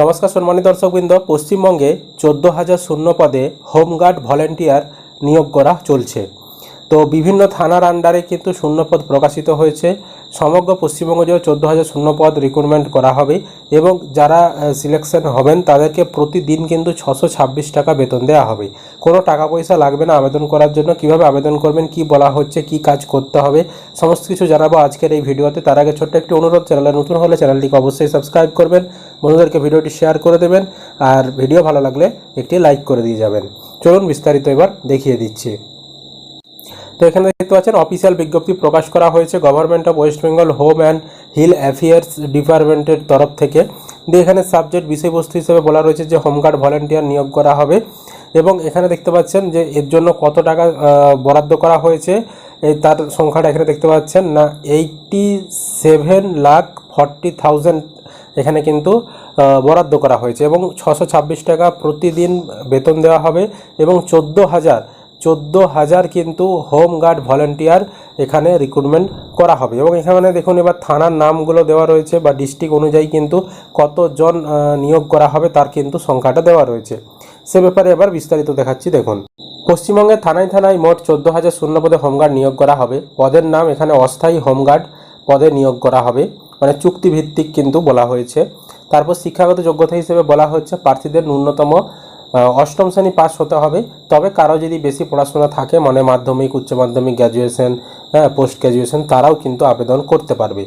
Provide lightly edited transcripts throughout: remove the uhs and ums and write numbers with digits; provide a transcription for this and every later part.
নমস্কার সম্মানিত দর্শকবৃন্দ, পশ্চিমবঙ্গে 14,000 শূন্য পদে হোমগার্ড ভলেন্টিয়ার নিয়োগ করা চলছে। তো বিভিন্ন থানার আন্ডারে কিন্তু শূন্যপদ প্রকাশিত হয়েছে। সমগ্র পশ্চিমবঙ্গ জুড়ে 14,000 শূন্যপদ রিক্রুটমেন্ট করা হবে এবং যারা সিলেকশন হবেন তাদেরকে প্রতিদিন কিন্তু 626 টাকা বেতন দেওয়া হবে। কোনো টাকা পয়সা লাগবে না আবেদন করার জন্য। কিভাবে আবেদন করবেন, কি বলা হচ্ছে, কি কাজ করতে হবে, সমস্ত কিছু জানাবো আজকের এই ভিডিওতে। তার আগে ছোট্ট একটি অনুরোধ, চ্যানেলে নতুন হলে চ্যানেলটিকে অবশ্যই সাবস্ক্রাইব করবেন, বন্ধুদেরকে ভিডিওটি শেয়ার করে দেবেন আর ভিডিও ভালো লাগলে একটি লাইক করে দিয়ে যাবেন। চলুন বিস্তারিত এবার দেখিয়ে দিচ্ছি। তো এখানে দেখতে পাচ্ছেন অফিসিয়াল বিজ্ঞপ্তি প্রকাশ করা হয়েছে government of West Bengal home and hill affairs ডিপার্টমেন্টের তরফ থেকে। দিয়ে এখানে সাবজেক্ট বিষয়বস্তু হিসেবে বলা রয়েছে যে হোমগার্ড ভলেন্টিয়ার নিয়োগ করা হবে এবং এখানে দেখতে পাচ্ছেন যে এর জন্য কত টাকা বরাদ্দ করা হয়েছে। এই তার সংখ্যাটা এখানে দেখতে পাচ্ছেন না, 87,40,000 এখানে কিন্তু বরাদ্দ করা হয়েছে এবং 626 টাকা প্রতিদিন বেতন দেওয়া হবে এবং 14,000 কিন্তু হোম গার্ড ভলেন্টিয়ার এখানে রিক্রুটমেন্ট করা হবে। এবং এখানে দেখুন এবার থানার নামগুলো দেওয়া রয়েছে বা ডিস্ট্রিক্ট অনুযায়ী কিন্তু কতজন নিয়োগ করা হবে তার কিন্তু সংখ্যাটা দেওয়া রয়েছে। সে ব্যাপারে এবার বিস্তারিত দেখাচ্ছি। দেখুন, পশ্চিমবঙ্গের থানায় থানায় মোট 14,000 শূন্য পদে হোমগার্ড নিয়োগ করা হবে। পদের নাম এখানে অস্থায়ী হোমগার্ড পদে নিয়োগ করা হবে, মানে চুক্তিভিত্তিক কিন্তু বলা হয়েছে। তারপর শিক্ষাগত যোগ্যতা হিসেবে বলা হচ্ছে প্রার্থীদের ন্যূনতম অষ্টম শ্রেণী পাস হতে হবে। তবে কারো যদি বেশি পড়াশোনা থাকে, মানে মাধ্যমিক, উচ্চ মাধ্যমিক, গ্র্যাজুয়েশন, পোস্ট গ্র্যাজুয়েশন, তারাও কিন্তু আবেদন করতে পারবে।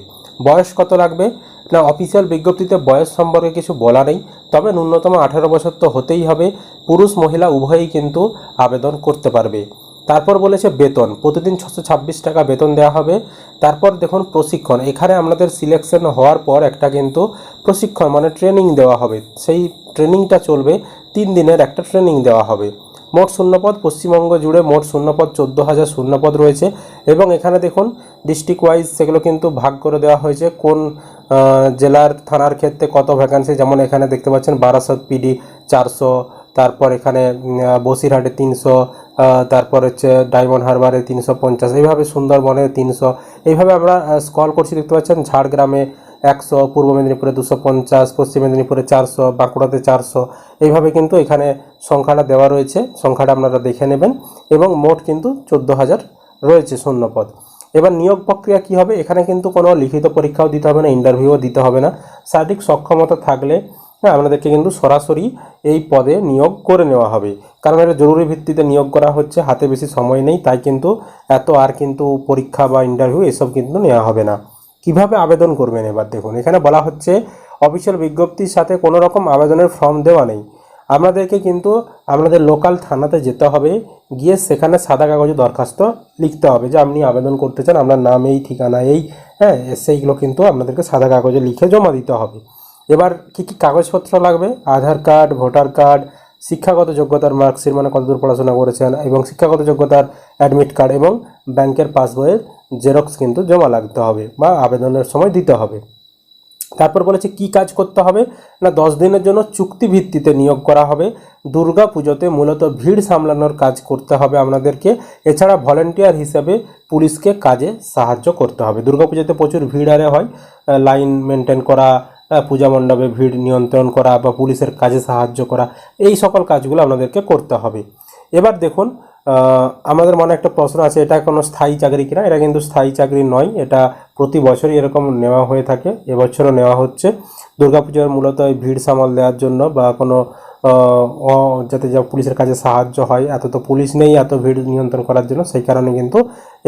বয়স কত লাগবে না, অফিসিয়াল বিজ্ঞপ্তিতে বয়স সম্পর্কে কিছু বলা নেই, তবে ন্যূনতম 18 বছর তো হতেই হবে। পুরুষ মহিলা উভয়ই কিন্তু আবেদন করতে পারবে। তারপর বলেছে বেতন, প্রতিদিন 626 টাকা বেতন দেওয়া হবে। তারপর দেখুন প্রশিক্ষণ, এখানে আমাদের সিলেকশন হওয়ার পর একটা কিন্তু প্রশিক্ষণ মানে ট্রেনিং দেওয়া হবে। সেই ট্রেনিংটা চলবে, 3 দিনের একটা ট্রেনিং দেওয়া হবে। মোট শূন্যপদ পশ্চিমবঙ্গ জুড়ে মোট শূন্যপদ 14,000 শূন্যপদ রয়েছে এবং এখানে দেখুন ডিস্ট্রিক্ট ওয়াইজ সেগুলো কিন্তু ভাগ করে দেওয়া হয়েছে কোন জেলার থানার ক্ষেত্রে কত ভ্যাকান্সি। যেমন এখানে দেখতে পাচ্ছেন বারাসত পিডি 400, তারপর এখানে বসিরহাটে 300, তারপর হচ্ছে ডায়মন্ড হারবারে 350, এইভাবে সুন্দরবনে 300, এইভাবে আমরা স্ক্রল করছি। দেখতে পাচ্ছেন ঝাড়গ্রামে 100, পূর্ব মেদিনীপুরে 250, পশ্চিম মেদিনীপুরে 400, বাঁকুড়াতে 400, এইভাবে কিন্তু এখানে সংখ্যাটা দেওয়া রয়েছে। সংখ্যাটা আপনারা দেখে নেবেন এবং মোট কিন্তু 14,000 রয়েছে শূন্যপদ। এবার নিয়োগ প্রক্রিয়া কী হবে, এখানে কিন্তু কোনো লিখিত পরীক্ষাও দিতে হবে না, ইন্টারভিউও দিতে হবে না। শারীরিক সক্ষমতা থাকলে আপনাদেরকে কিন্তু সরাসরি এই পদে নিয়োগ করে নেওয়া হবে, কারণ এটা জরুরি ভিত্তিতে নিয়োগ করা হচ্ছে, হাতে বেশি সময় নেই, তাই কিন্তু এত আর কিন্তু পরীক্ষা বা ইন্টারভিউ এসব কিন্তু নেওয়া হবে না। কিভাবে আবেদন করবেন এবার দেখুন, এখানে বলা হচ্ছে অফিসিয়াল বিজ্ঞপ্তির সাথে কোনো রকম আবেদনের ফর্ম দেওয়া নেই। আপনাদেরকে কিন্তু আপনাদের লোকাল থানাতে যেতে হবে, গিয়ে সেখানে সাদা কাগজে দরখাস্ত লিখতে হবে যে আপনি আবেদন করতে চান, আপনার নাম এই, ঠিকানা এই, সেইগুলো কিন্তু আপনাদেরকে সাদা কাগজে লিখে জমা দিতে হবে। এবার কী কী কাগজপত্র লাগবে, আধার কার্ড, ভোটার কার্ড, শিক্ষাগত যোগ্যতার মার্কশিট মানে কতদূর পড়াশোনা করেছেন, এবং শিক্ষাগত যোগ্যতার অ্যাডমিট কার্ড এবং ব্যাংকের পাসবইয়ের জেরক্স কিন্তু জমা লাগতে হবে বা আবেদনের সময় দিতে হবে। তারপর বলেছে কি কাজ করতে হবে না, 10 দিনের জন্য চুক্তি ভিত্তিতে নিয়োগ করা হবে। দুর্গা পুজোতে মূলত ভিড় সামলানোর কাজ করতে হবে আপনাদেরকে। এছাড়া ভলেন্টিয়ার হিসেবে পুলিশকে কাজে সাহায্য করতে হবে। দুর্গা পুজোতে প্রচুর ভিড় আরে হয়, লাইন মেনটেন করা, পূজা মণ্ডপে ভিড় নিয়ন্ত্রণ করা বা পুলিশের কাজে সাহায্য করা, এই সকল কাজগুলো আপনাদেরকে করতে হবে। এবার দেখুন আমাদের মনে একটা প্রশ্ন আছে, এটা কোনো স্থায়ী চাকরি কিনা। এটা কিন্তু স্থায়ী চাকরি নয়, এটা প্রতি বছরই এরকম নেওয়া হয়ে থাকে, এবছরও নেওয়া হচ্ছে। দুর্গাপূজার মূলত এই ভিড় সামাল দেওয়ার জন্য বা কোনো যাতে যা পুলিশের কাজে সাহায্য হয়, এত তো পুলিশ নেই এত ভিড় নিয়ন্ত্রণ করার জন্য, সেই কারণে কিন্তু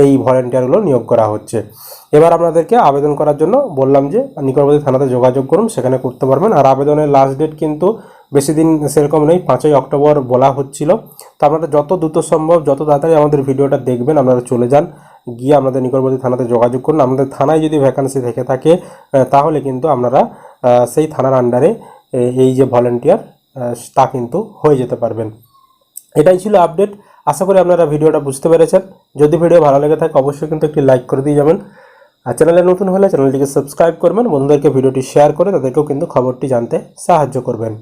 এই ভলেন্টিয়ারগুলো নিয়োগ করা হচ্ছে। এবার আপনাদেরকে আবেদন করার জন্য বললাম যে নিকটবর্তী থানাতে যোগাযোগ করুন, সেখানে করতে পারবেন। আর আবেদনের লাস্ট ডেট কিন্তু বেশি দিন সেরকম নেই, 5ই অক্টোবর বলা হচ্ছিল। তো আপনাদের যত দ্রুত সম্ভব, যত তাড়াতাড়ি আমাদের ভিডিওটা দেখবেন, আপনারা চলে যান, গিয়ে আপনাদের নিকটবর্তী থানাতে যোগাযোগ করুন। আমাদের থানায় যদি ভ্যাকান্সি থেকে থাকে তাহলে কিন্তু আপনারা সেই থানার আন্ডারে এই যে ভলেন্টিয়ার তা কিন্তু হয়ে যেতে পারবেন। এটাই ছিল আপডেট। আশা করি আপনারা ভিডিওটা বুঝতে পেরেছেন। যদি ভিডিও ভালো লেগে থাকে অবশ্যই কিন্তু একটি লাইক করে দিয়ে যাবেন, আর চ্যানেলে নতুন হলে চ্যানেলটিকে সাবস্ক্রাইব করবেন, বন্ধুদেরকে ভিডিওটি শেয়ার করে তাদেরকেও কিন্তু খবরটি জানতে সাহায্য করবেন।